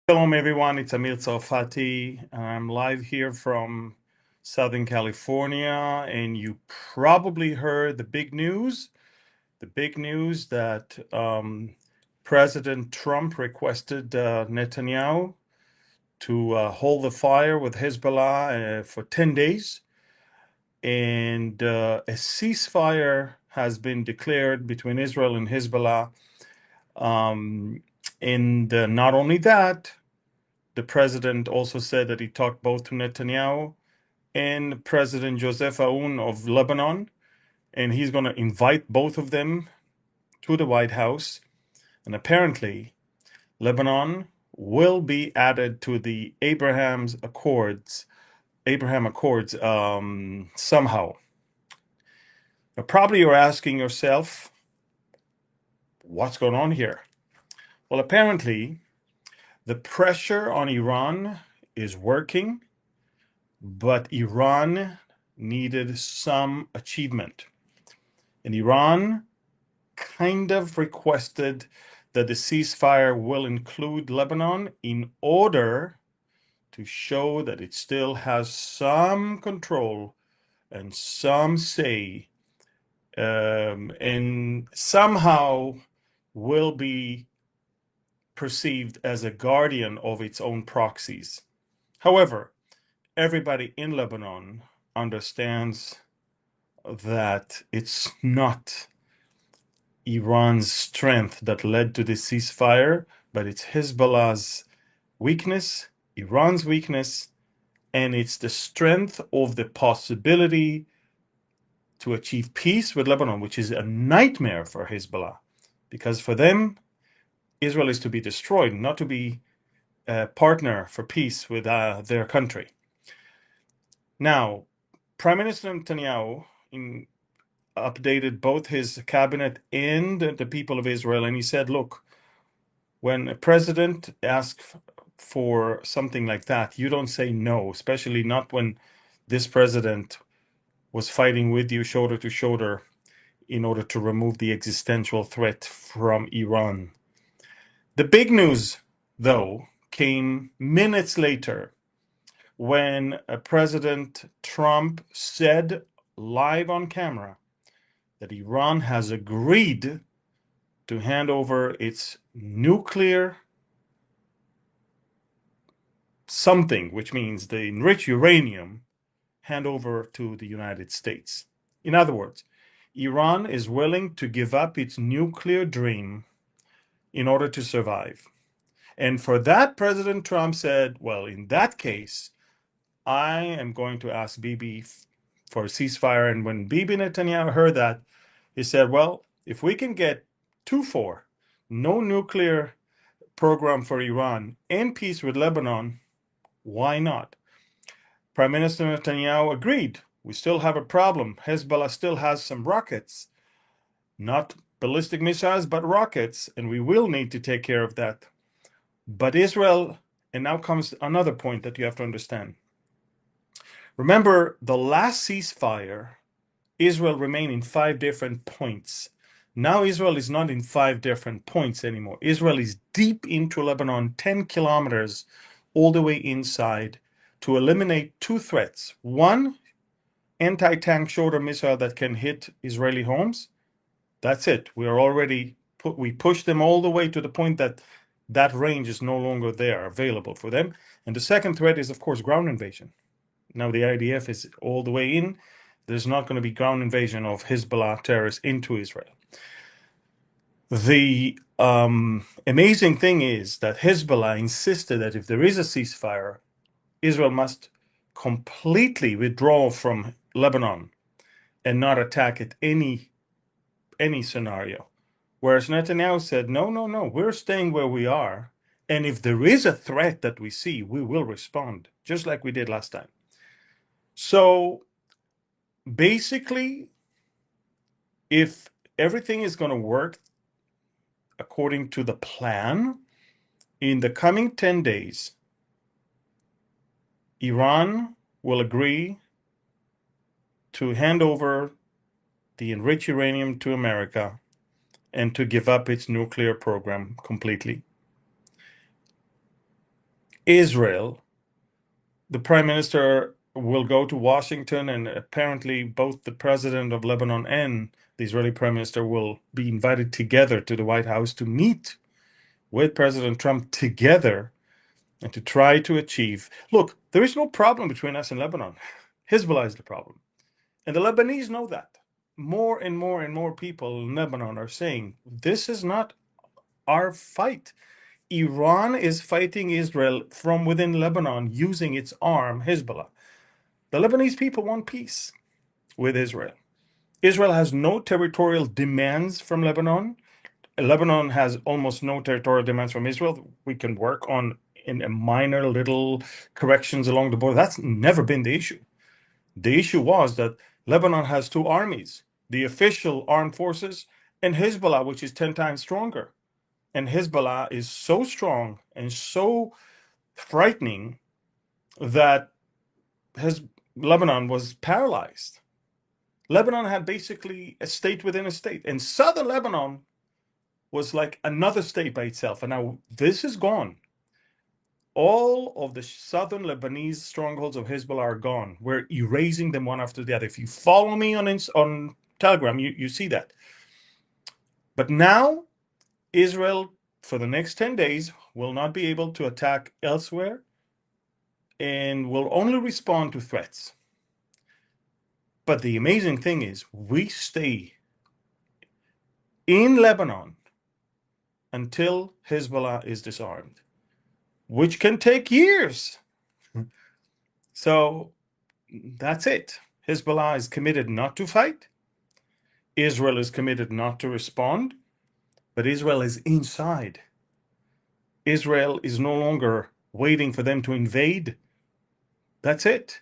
Shalom, everyone. It's Tsar Fati. I'm live here from Southern California, and you probably heard the big news. The big news that President Trump requested Netanyahu to hold the fire with Hezbollah for 10 days. And a ceasefire has been declared between Israel and Hezbollah. And not only that, the president also said that he talked both to Netanyahu and President Joseph Aoun of Lebanon, and he's going to invite both of them to the White House. And apparently, Lebanon will be added to the Abraham Accords somehow. Now, probably you're asking yourself, what's going on here? Well, apparently, the pressure on Iran is working, but Iran needed some achievement. And Iran kind of requested that the ceasefire will include Lebanon in order to show that it still has some control and some say, and somehow will be perceived as a guardian of its own proxies. However, everybody in Lebanon understands that it's not Iran's strength that led to the ceasefire, but it's Hezbollah's weakness, Iran's weakness, and it's the strength of the possibility to achieve peace with Lebanon, which is a nightmare for Hezbollah, because for them, Israel is to be destroyed, not to be a partner for peace with their country. Now, Prime Minister Netanyahu updated both his cabinet and the people of Israel, and he said, look, when a president asks for something like that, you don't say no, especially not when this president was fighting with you shoulder to shoulder in order to remove the existential threat from Iran. The big news, though, came minutes later when President Trump said live on camera that Iran has agreed to hand over its nuclear something, which means the enriched uranium, hand over to the United States. In other words, Iran is willing to give up its nuclear dream in order to survive. And for that, President Trump said, well, in that case, I am going to ask Bibi for a ceasefire. And when Bibi Netanyahu heard that, he said, well, if we can get 2-4, no nuclear program for Iran, and peace with Lebanon, why not? Prime Minister Netanyahu agreed. We still have a problem. Hezbollah still has some rockets, not ballistic missiles, but rockets, and we will need to take care of that. But Israel, and now comes another point that you have to understand. Remember, the last ceasefire, Israel remained in 5 different points. Now Israel is not in 5 different points anymore. Israel is deep into Lebanon, 10 kilometers all the way inside, to eliminate 2 threats. One, anti-tank shoulder missile that can hit Israeli homes. That's it. We pushed them all the way to the point that that range is no longer there, available for them. And the second threat is, of course, ground invasion. Now the IDF is all the way in. There's not going to be ground invasion of Hezbollah terrorists into Israel. The amazing thing is that Hezbollah insisted that if there is a ceasefire, Israel must completely withdraw from Lebanon and not attack at any scenario. Whereas Netanyahu said, no, we're staying where we are. And if there is a threat that we see, we will respond, just like we did last time. So basically, if everything is going to work according to the plan, in the coming 10 days, Iran will agree to hand over the enriched uranium to America and to give up its nuclear program completely. Israel, the prime minister will go to Washington, and apparently both the president of Lebanon and the Israeli prime minister will be invited together to the White House to meet with President Trump together and to try to achieve. Look, there is no problem between us and Lebanon. Hezbollah is the problem. And the Lebanese know that. More and more and more people in Lebanon are saying, this is not our fight. Iran is fighting Israel from within Lebanon using its arm, Hezbollah. The Lebanese people want peace with Israel. Israel has no territorial demands from Lebanon. Lebanon has almost no territorial demands from Israel. We can work on in a minor little corrections along the border. That's never been the issue. The issue was that Lebanon has two armies, the official armed forces and Hezbollah, which is 10 times stronger. And Hezbollah is so strong and so frightening that Lebanon was paralyzed. Lebanon had basically a state within a state, and southern Lebanon was like another state by itself. And now this is gone. All of the southern Lebanese strongholds of Hezbollah are gone. We're erasing them one after the other. If you follow me on Telegram, you see that. But now Israel, for the next 10 days, will not be able to attack elsewhere and will only respond to threats. But the amazing thing is, we stay in Lebanon until Hezbollah is disarmed, which can take years. So that's it. Hezbollah is committed not to fight. Israel is committed not to respond, but Israel is inside. Israel is no longer waiting for them to invade. That's it.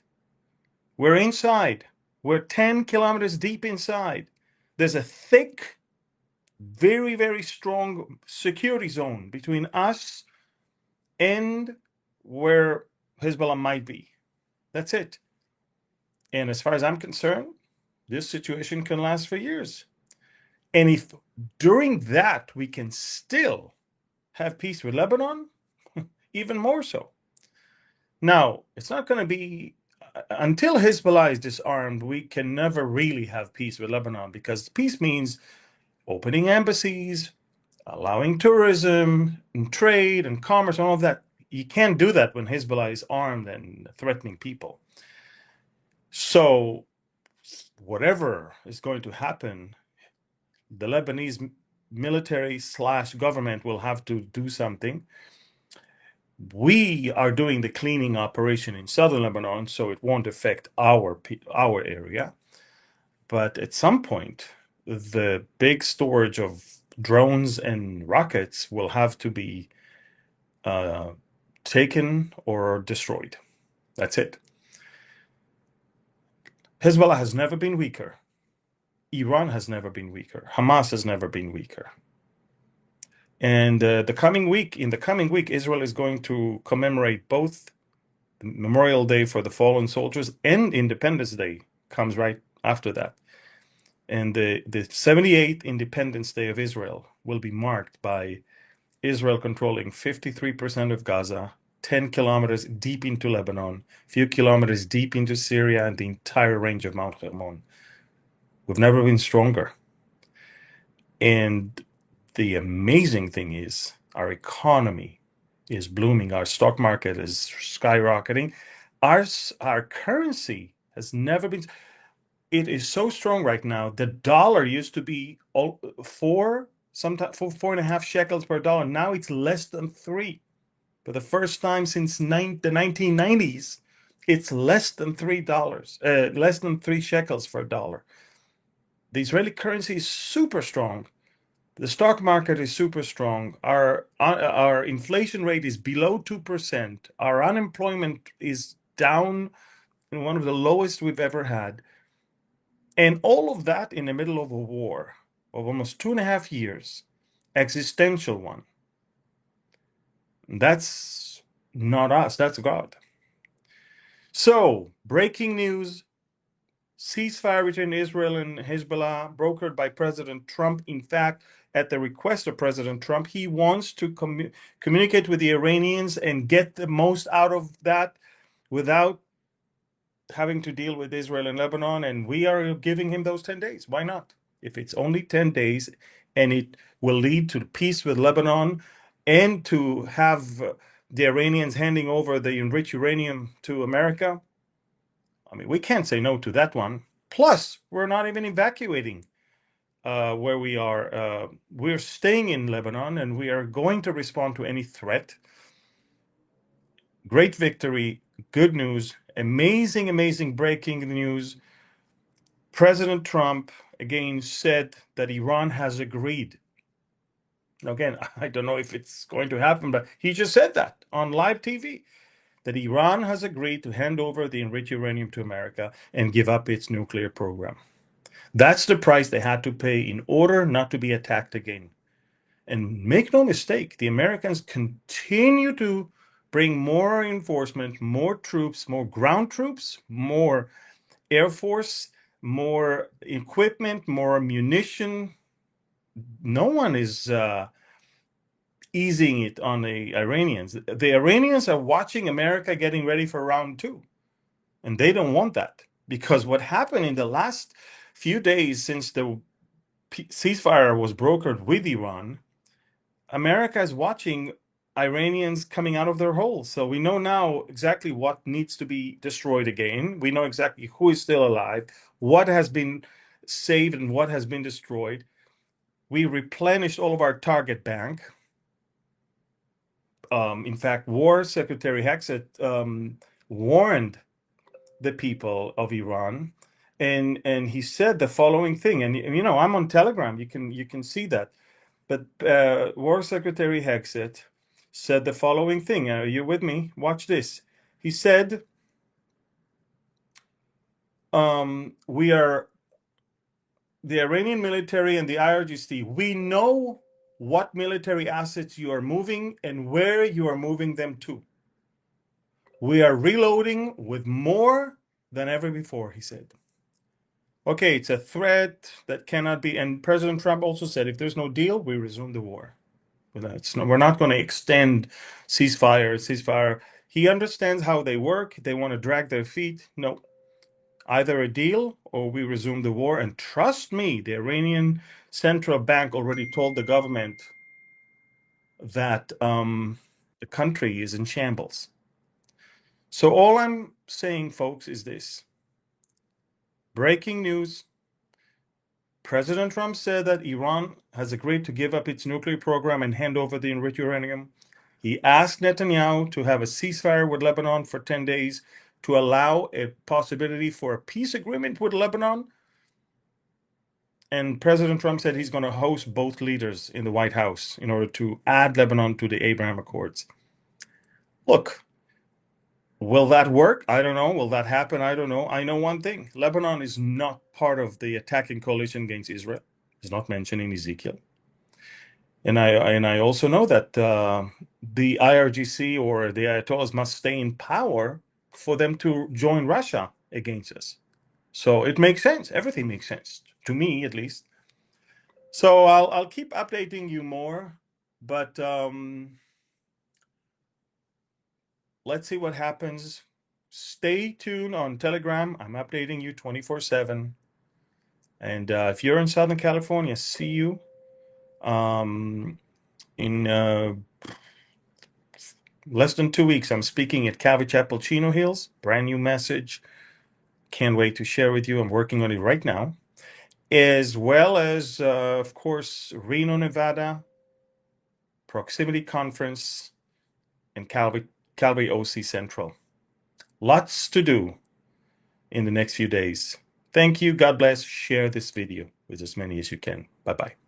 We're inside. We're 10 kilometers deep inside. There's a thick, very, very strong security zone between us and where Hezbollah might be. That's it. And as far as I'm concerned, this situation can last for years. And if during that we can still have peace with Lebanon, even more so. Now, it's not going to be until Hezbollah is disarmed, we can never really have peace with Lebanon, because peace means opening embassies, allowing tourism and trade and commerce and all of that. You can't do that when Hezbollah is armed and threatening people. So whatever is going to happen, the Lebanese military / government will have to do something. We are doing the cleaning operation in southern Lebanon, so it won't affect our area. But at some point, the big storage of drones and rockets will have to be taken or destroyed. That's it. Hezbollah has never been weaker. Iran has never been weaker. Hamas has never been weaker. And in the coming week, Israel is going to commemorate both the Memorial Day for the fallen soldiers and Independence Day comes right after that. And the 78th Independence Day of Israel will be marked by Israel controlling 53% of Gaza, 10 kilometers deep into Lebanon, a few kilometers deep into Syria, and the entire range of Mount Hermon. We've never been stronger. And the amazing thing is our economy is blooming. Our stock market is skyrocketing. Our currency has never been. It is so strong right now. The dollar used to be sometimes 4.5 shekels per dollar. Now it's less than 3. For the first time since the 1990s, it's less than $3, less than 3 shekels for a dollar. The Israeli currency is super strong. The stock market is super strong. Our inflation rate is below 2%. Our unemployment is down in one of the lowest we've ever had. And all of that in the middle of a war of almost 2.5 years, existential one. That's not us, that's God. So, breaking news, ceasefire between Israel and Hezbollah, brokered by President Trump. In fact, at the request of President Trump. He wants to communicate with the Iranians and get the most out of that without having to deal with Israel and Lebanon, and we are giving him those 10 days. Why not? If it's only 10 days and it will lead to peace with Lebanon and to have the Iranians handing over the enriched uranium to America, I mean, we can't say no to that one. Plus, we're not even evacuating where we are. We're staying in Lebanon, and we are going to respond to any threat. Great victory, good news, amazing, amazing breaking news. President Trump again said that Iran has agreed. Again, I don't know if it's going to happen, but he just said that on live TV, that Iran has agreed to hand over the enriched uranium to America and give up its nuclear program. That's the price they had to pay in order not to be attacked again. And make no mistake, the Americans continue to bring more reinforcement, more troops, more ground troops, more Air Force, more equipment, more munition. No one is easing it on the Iranians. The Iranians are watching America getting ready for round two, and they don't want that, because what happened in the last few days since the ceasefire was brokered with Iran, America is watching Iranians coming out of their holes. So we know now exactly what needs to be destroyed again. We know exactly who is still alive, what has been saved and what has been destroyed. We replenished all of our target bank. In fact, War Secretary Hegseth warned the people of Iran, and he said the following thing. And you know, I'm on Telegram. You can see that. But War Secretary Hegseth said the following thing. Are you with me? Watch this. He said, we are the Iranian military and the IRGC. We know what military assets you are moving and where you are moving them to. We are reloading with more than ever before, he said. Okay, it's a threat that cannot be. And President Trump also said, if there's no deal, we resume the war. We're not going to extend ceasefire. He understands how they work. They want to drag their feet. No, either a deal or we resume the war. And trust me, the Iranian central bank already told the government that the country is in shambles. So all I'm saying, folks, is this. Breaking news. President Trump said that Iran has agreed to give up its nuclear program and hand over the enriched uranium. He asked Netanyahu to have a ceasefire with Lebanon for 10 days to allow a possibility for a peace agreement with Lebanon. And President Trump said he's going to host both leaders in the White House in order to add Lebanon to the Abraham Accords. Look, will that work? I don't know. Will that happen? I don't know. I know one thing. Lebanon is not part of the attacking coalition against Israel. It's not mentioned in Ezekiel. And I also know that the IRGC or the Ayatollahs must stay in power for them to join Russia against us. So it makes sense. Everything makes sense, to me at least. So I'll keep updating you more, but let's see what happens. Stay tuned on Telegram. I'm updating you 24/7. And if you're in Southern California, see you in less than 2 weeks. I'm speaking at Calvary Chapel, Chino Hills. Brand new message. Can't wait to share with you. I'm working on it right now. As well as, of course, Reno, Nevada, Proximity Conference, and Calvary OC Central. Lots to do in the next few days. Thank you. God bless. Share this video with as many as you can. Bye-bye.